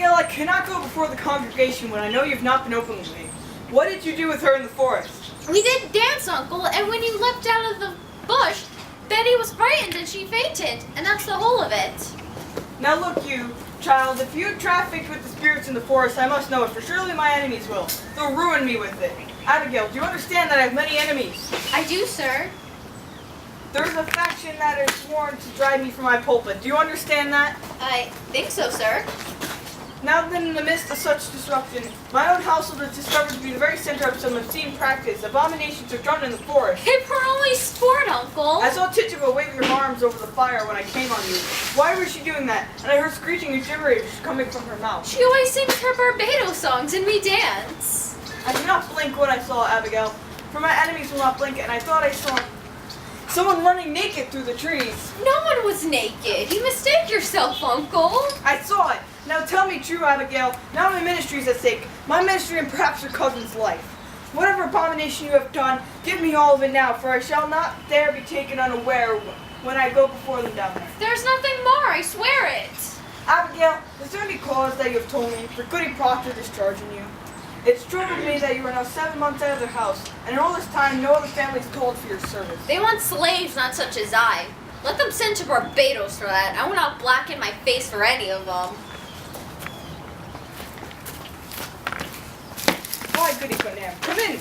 Abigail, I cannot go before the congregation when I know you've not been open with me. What did you do with her in the forest? We did dance, Uncle, and when you leapt out of the bush, Betty was frightened and she fainted, and that's the whole of it. Now look you, child, if you trafficked with the spirits in the forest, I must know it, for surely my enemies will. They'll ruin me with it. Abigail, do you understand that I have many enemies? I do, sir. There's a faction that is sworn to drive me from my pulpit. Do you understand that? I think so, sir. Now then, in the midst of such disruption, my own household is discovered to be the very center of some obscene practice. Abominations are done in the forest. Hey, for only sport, Uncle. I saw Tituba wave her arms over the fire when I came on you. Why was she doing that? And I heard screeching and gibberish coming from her mouth. She always sings her Barbados songs and we dance. I did not blink when I saw Abigail, for my enemies will not blink, and I thought I saw someone running naked through the trees. No one was naked. You mistake yourself, Uncle. I saw it. Now tell me true, Abigail. Now my ministry is at stake. My ministry and perhaps your cousin's life. Whatever abomination you have done, give me all of it now, for I shall not dare be taken unaware when I go before them down there. There's nothing more, I swear it. Abigail, is there any cause that you have told me for Goody Proctor discharging you? It's troubled me that you are now 7 months out of their house, and in all this time no other family is called for your service. They want slaves, not such as I. Let them send to Barbados for that. I will not blacken my face for any of them. Why, Goody Putnam, come in.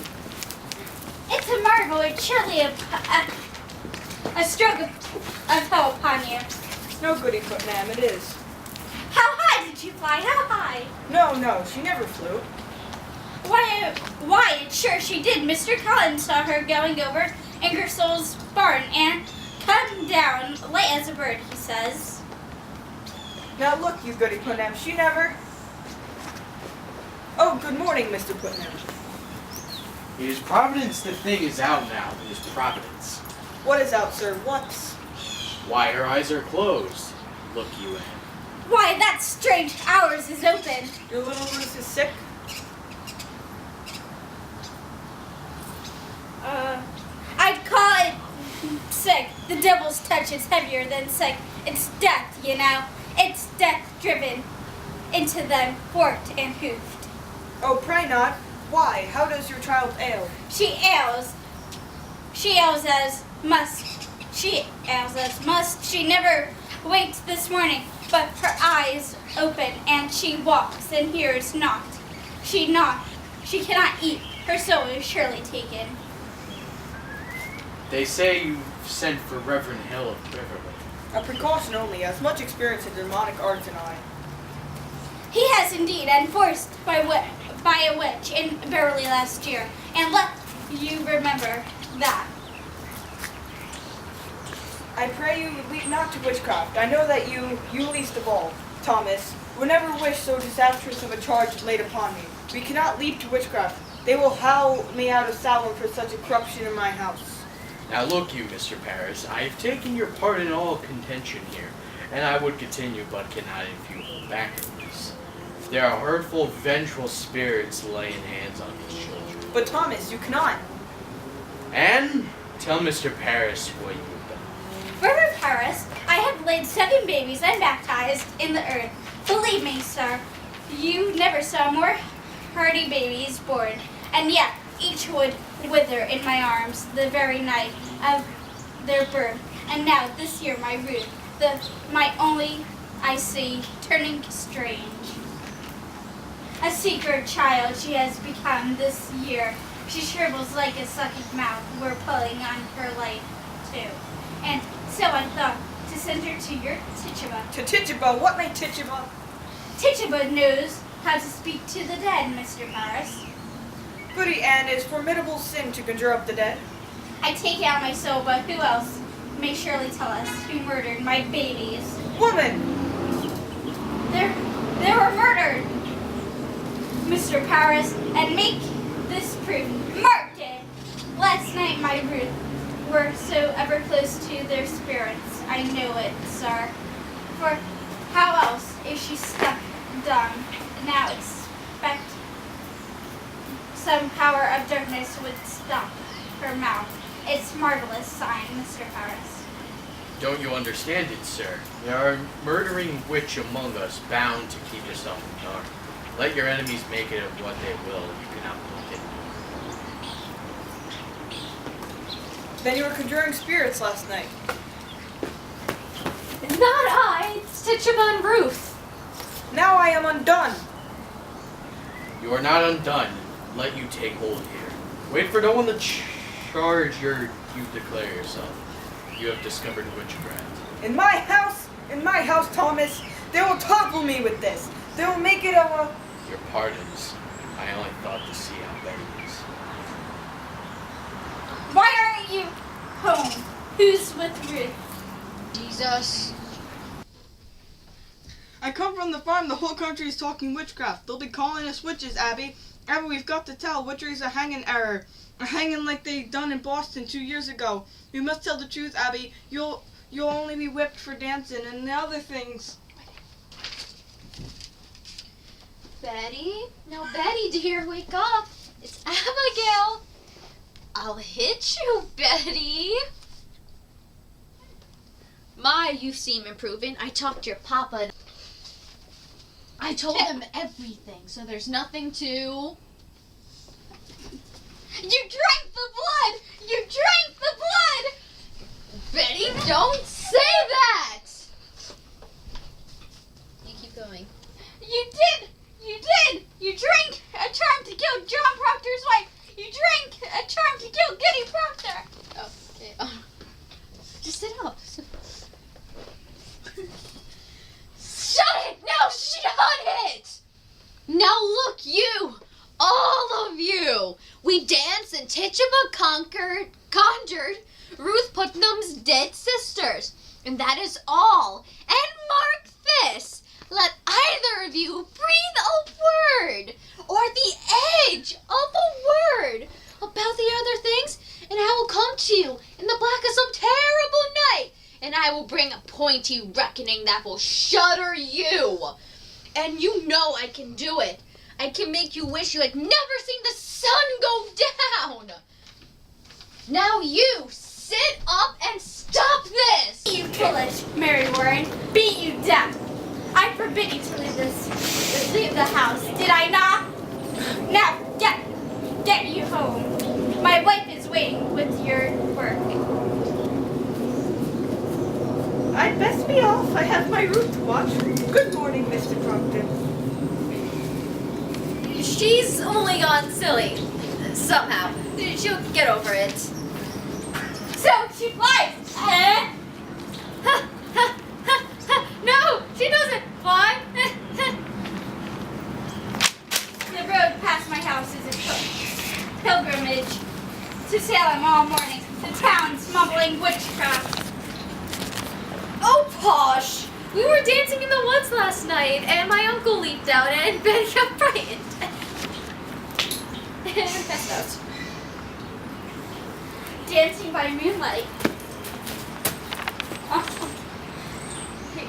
It's a marvel, it's surely a stroke of hell upon you. No, Goody Putnam, it is. How high did you fly? How high? No, she never flew. Why, it's sure she did. Mr. Collins saw her going over Ingersoll's barn and come down light as a bird, he says. Now look, you Goody Putnam, she never... Oh, good morning, Mr. Putnam. It is Providence the thing is out now. It is Providence. What is out, sir? What's... Why, her eyes are closed. Look you in. Why, that's strange. Ours is open. Your little Ruth is sick? I'd call it sick. The devil's touch is heavier than sick. It's death, you know. It's death driven into them, forked and hoofed. Oh, pray not. Why? How does your child ail? She ails as must. She ails as must. She never waked this morning, but her eyes open, and she walks and hears not. She cannot eat. Her soul is surely taken. They say you've sent for Reverend Hill of Beverly. A precaution only, as much experience in demonic arts and I. He has indeed, and forced by a witch in Beverly last year. And let you remember that. I pray you leap not to witchcraft. I know that you least of all, Thomas, would never wish so disastrous of a charge laid upon me. We cannot leap to witchcraft. They will howl me out of salary for such a corruption in my house. Now look you, Mr. Paris, I have taken your part in all contention here, and I would continue, but cannot if you hold back at least. There are hurtful, vengeful spirits laying hands on these children. But Thomas, you cannot. And tell Mr. Paris what you have done. Reverend Paris, I have laid 7 babies unbaptized in the earth. Believe me, sir, you never saw more hardy babies born, and yet each would wither in my arms the very night of their birth. And now this year my Ruth, my only I see, turning strange. A secret child she has become this year. She shrivels like a sucking mouth. We're pulling on her life too. And so I thought to send her to your Tituba. To Tituba? What may Tituba? Tituba knows how to speak to the dead, Mr. Paris. Goody Ann, it is formidable sin to conjure up the dead. I take out my soul, but who else may surely tell us who murdered my babies? Woman! They were murdered, Mr. Paris, and make this proof. Marked it! Last night my Ruth were so ever close to their spirits. I know it, sir. For how else is she stuck dumb? Now expect some power of darkness would stop her mouth. It's marvelous sign, Mr. Paris. Don't you understand it, sir? There are a murdering witch among us, bound to keep yourself in the dark. Let your enemies make it of what they will. You cannot look it. Then you were conjuring spirits last night. Not I. It's Tituba and Ruth. Now I am undone. You are not undone. Let you take hold here. Wait for no one to charge you declare yourself. You have discovered witchcraft. In my house, Thomas, they will topple me with this. They will make it a... Your pardons. I only thought to see how Betty is. Why aren't you home? Who's with Ruth? Jesus. I come from the farm. The whole country is talking witchcraft. They'll be calling us witches, Abby. Abby, we've got to tell. Witchery's a hanging error. A hanging like they done in Boston 2 years ago. We must tell the truth, Abby. You'll only be whipped for dancing and the other things. Betty? No, Betty, dear, wake up. It's Abigail. I'll hit you, Betty. My, you seem improving. I talked to your papa. I told him everything, so there's nothing to... You drank the blood! You drank the blood! Betty, don't say that! You keep going. You did! You did! You drank a charm to kill John Proctor's wife! You drank a charm to kill Kitty Proctor! Okay. Just sit up. Shut it! No, shut it! Now look, you! All of you! We danced and Tituba conjured Ruth Putnam's dead sisters. And that is all. And mark this! Let either of you breathe a word or the edge of a word about the other things, and I will come to you in the black of some terrible night, and I will bring a pointy reckoning that will shudder you. And you know I can do it. I can make you wish you had never seen the sun go down. Now you sit up and stop this. You foolish Mary Warren, be you deaf. I forbid you to leave the house. Did I not? Now get you home. My wife is waiting with your work. I'd best be off. I have my Ruth to watch. Good morning, Mr. Proctor. She's only gone silly. Somehow. She'll get over it. So she flies, eh? No, she doesn't fly. The road past my house is a pilgrimage to Salem all morning. The town's mumbling witchcraft. Oh, posh. We were dancing in the woods last night, and my uncle leaped out, and Betty got frightened. And passed out. Dancing by moonlight.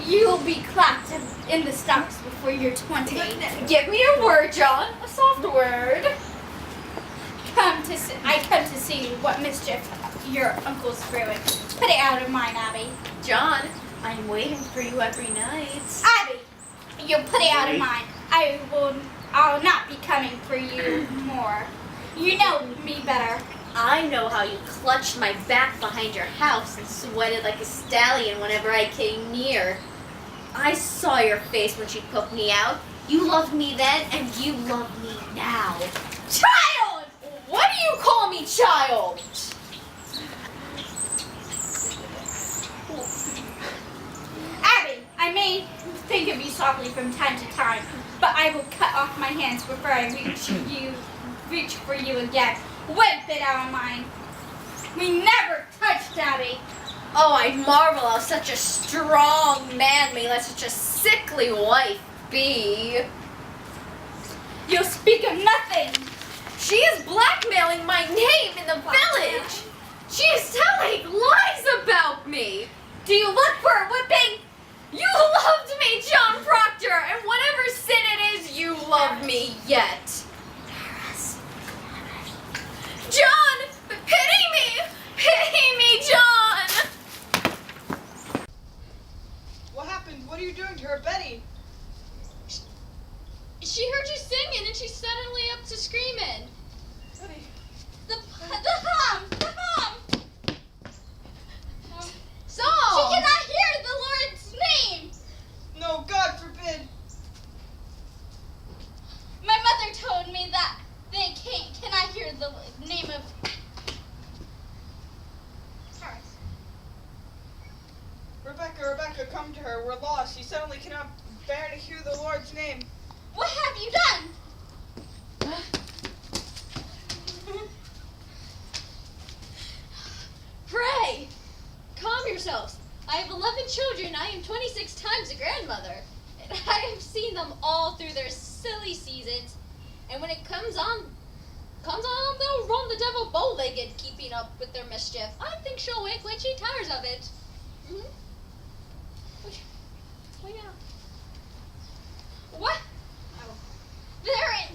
You'll be clapped in the stocks before you're 20. Give me a word, John. A soft word. I come to see what mischief your uncle's brewing. Put it out of mine, Abby. John, I'm waiting for you every night. Abby, you put it out of mine. I'll not be coming for you more. You know me better. I know how you clutched my back behind your house and sweated like a stallion whenever I came near. I saw your face when she put me out. You loved me then, and you love me now. Child! What do you call me, child? Abby, I may think of you softly from time to time, but I will cut off my hands before I reach for you again. Wipe it out of mine. We never touched, Abby. Oh, I marvel how such a strong man may let such a sickly wife be. You'll speak of nothing. She is blackmailing my name in the village. She is telling lies about me. Do you look for a whipping? You loved me, John Proctor, and whatever sin it is, you love me yet. John, pity me, John. What are you doing to her, Betty? She heard you singing and she's suddenly up to screaming. Betty. The hum! The hum! So, She cannot hear the Lord's name! No, God forbid. My mother told me that they cannot hear the name of Paris. Rebecca, come to her. We're lost. She suddenly cannot bear to hear the Lord's name. What have you done? pray. Calm yourselves. I have 11 children. I am 26 times a grandmother. And I have seen them all through their silly seasons. And when it comes on, they'll run the devil bow-legged, keeping up with their mischief. I think she'll wake when she tires of it. Mm-hmm. Oh, yeah. What?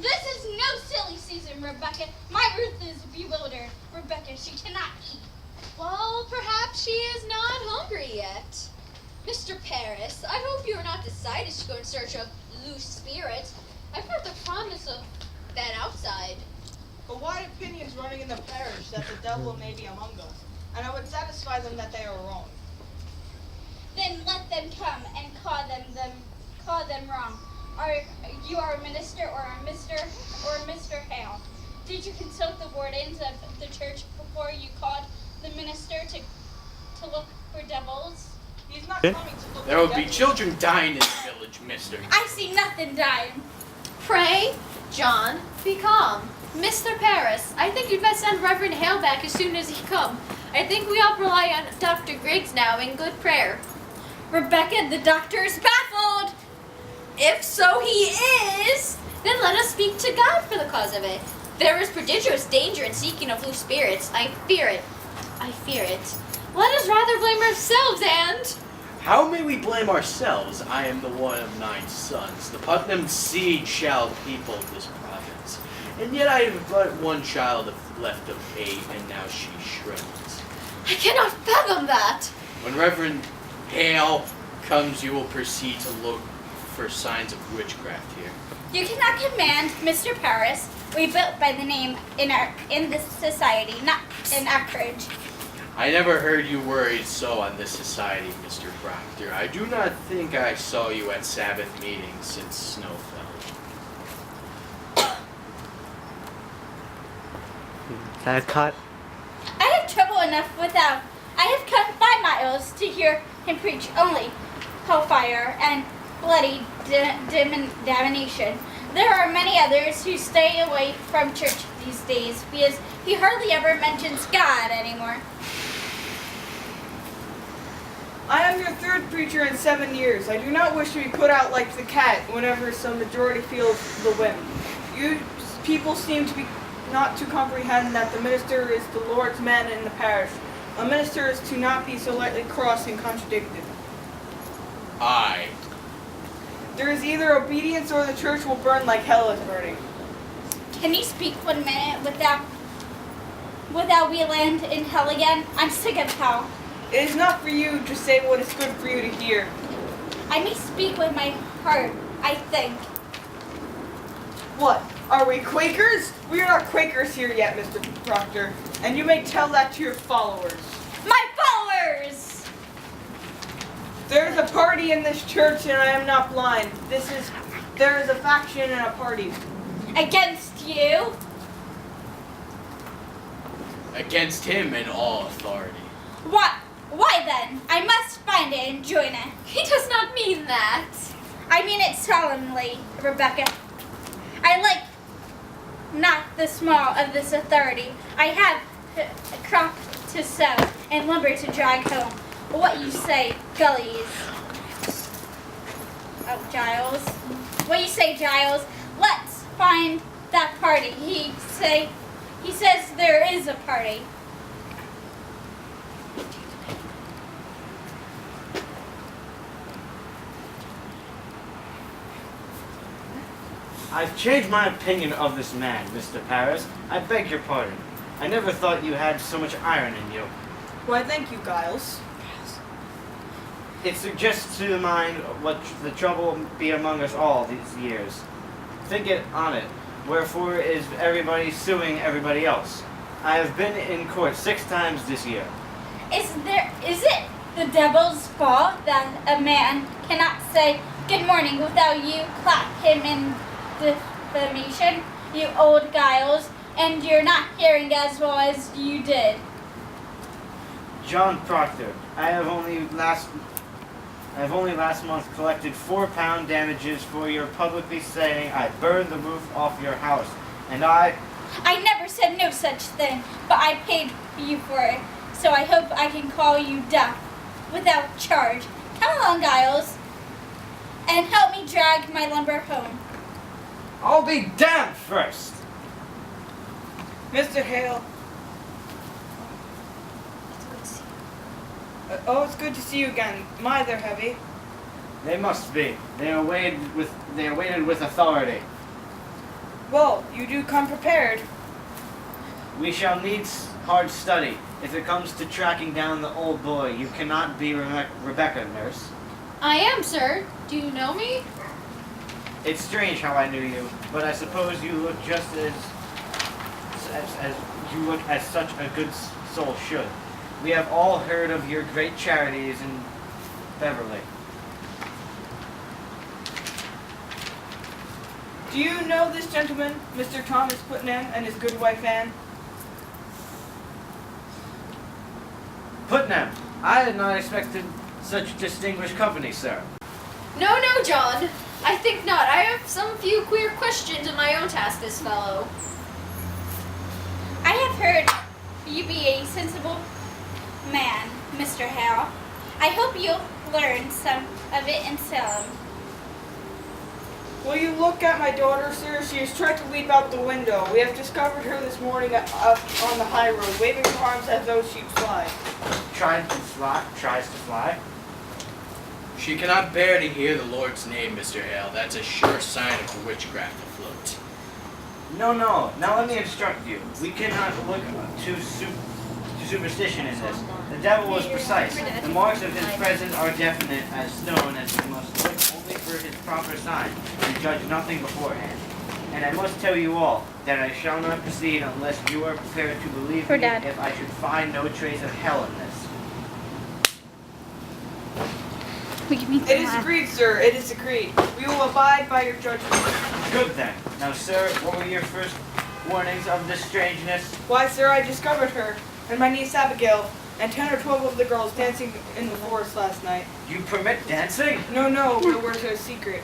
This is no silly season, Rebecca. My Ruth is bewildered. Rebecca, she cannot eat. Well, perhaps she is not hungry yet. Mr. Paris, I hope you are not decided to go in search of loose spirits. I've heard the promise of that outside. A wide opinion is running in the parish that the devil may be among us, and I would satisfy them that they are wrong. Then let them come and call them wrong. Are you a minister or a Mr. Hale? Did you consult the wardens of the church before you called the minister to look for devils? He's not coming to look There for will be devils. children dying in the village, mister. I see nothing dying. Pray, John, be calm. Mr. Paris, I think you'd best send Reverend Hale back as soon as he come. I think we all rely on Dr. Griggs now in good prayer. Rebecca, the doctor is baffled. If so he is, then let us speak to God for the cause of it. There is prodigious danger in seeking of loose spirits. I fear it. Let us rather blame ourselves and... How may we blame ourselves? I am the one of 9 sons. The Putnam seed shall people this province. And yet I have but one child left of 8, and now she shrivels. I cannot fathom that. When Reverend Hale comes, you will proceed to look for signs of witchcraft here. You cannot command Mr. Paris. We built by the name in this society, not in Acridge. I never heard you worried so on this society, Mr. Proctor. I do not think I saw you at Sabbath meetings since snow fell. Is that a cut? I have trouble enough without. I have come 5 miles to hear him preach only hellfire and bloody damnation. There are many others who stay away from church these days because he hardly ever mentions God anymore. I am your 3rd preacher in 7 years. I do not wish to be put out like the cat whenever some majority feels the whim. You people seem to be not to comprehend that the minister is the Lord's man in the parish. A minister is to not be so lightly crossed and contradicted. Aye. There is either obedience or the church will burn like hell is burning. Can you speak 1 minute without we land in hell again? I'm sick of hell. It is not for you to say what is good for you to hear. I may speak with my heart, I think. What? Are we Quakers? We are not Quakers here yet, Mr. Proctor, and you may tell that to your followers. My followers! There is a party in this church and I am not blind. There is a faction and a party. Against you? Against him in all authority. What? Why then? I must find it and join it. He does not mean that. I mean it solemnly, Rebecca. I like not the small of this authority. I have a crop to sow and lumber to drag home. What you say, gullies? Oh, Giles. What you say, Giles? Let's find that party. He says there is a party. I've changed my opinion of this man, Mr. Paris. I beg your pardon. I never thought you had so much iron in you. Why, thank you, Giles. It suggests to the mind what the trouble be among us all these years. Think it on it. Wherefore is everybody suing everybody else? I have been in court 6 times this year. Is it the devil's fault that a man cannot say good morning without you clap him in defamation, you old Giles, and you're not hearing as well as you did? John Proctor, I have only last month collected £4 damages for your publicly saying I burned the roof off your house, and I never said no such thing, but I paid you for it, so I hope I can call you dumb without charge. Come along, Giles, and help me drag my lumber home. I'll be damned first. Mr. Hale. It's good to see you again. My, they're heavy. They must be. They are weighted with authority. Well, you do come prepared. We shall need hard study. If it comes to tracking down the old boy, you cannot be Rebecca, nurse. I am, sir. Do you know me? It's strange how I knew you, but I suppose you look just as you look as such a good soul should. We have all heard of your great charities in Beverly. Do you know this gentleman, Mr. Thomas Putnam, and his good wife Anne? Putnam, I had not expected such distinguished company, sir. No, John. I think not. I have some few queer questions in my own to ask this fellow. I have heard you be a sensible man, Mr. Hale. I hope you'll learn some of it in Salem. Will you look at my daughter, sir? She has tried to leap out the window. We have discovered her this morning up on the high road, waving her arms as though she'd fly. Tries to fly. She cannot bear to hear the Lord's name, Mr. Hale. That's a sure sign of witchcraft afloat. No. Now let me instruct you. We cannot look to superstition in this. The devil was precise. The marks of his presence are definite as stone, as we must look only for his proper sign and judge nothing beforehand. And I must tell you all that I shall not proceed unless you are prepared to believe me Dad. if I should find no trace of hell in this. It is agreed, sir. It is agreed. We will abide by your judgment. Good then. Now, sir, what were your first warnings of this strangeness? Why, sir, I discovered her and my niece Abigail and 10 or 12 of the girls dancing in the forest last night. You permit dancing? No, it was a secret.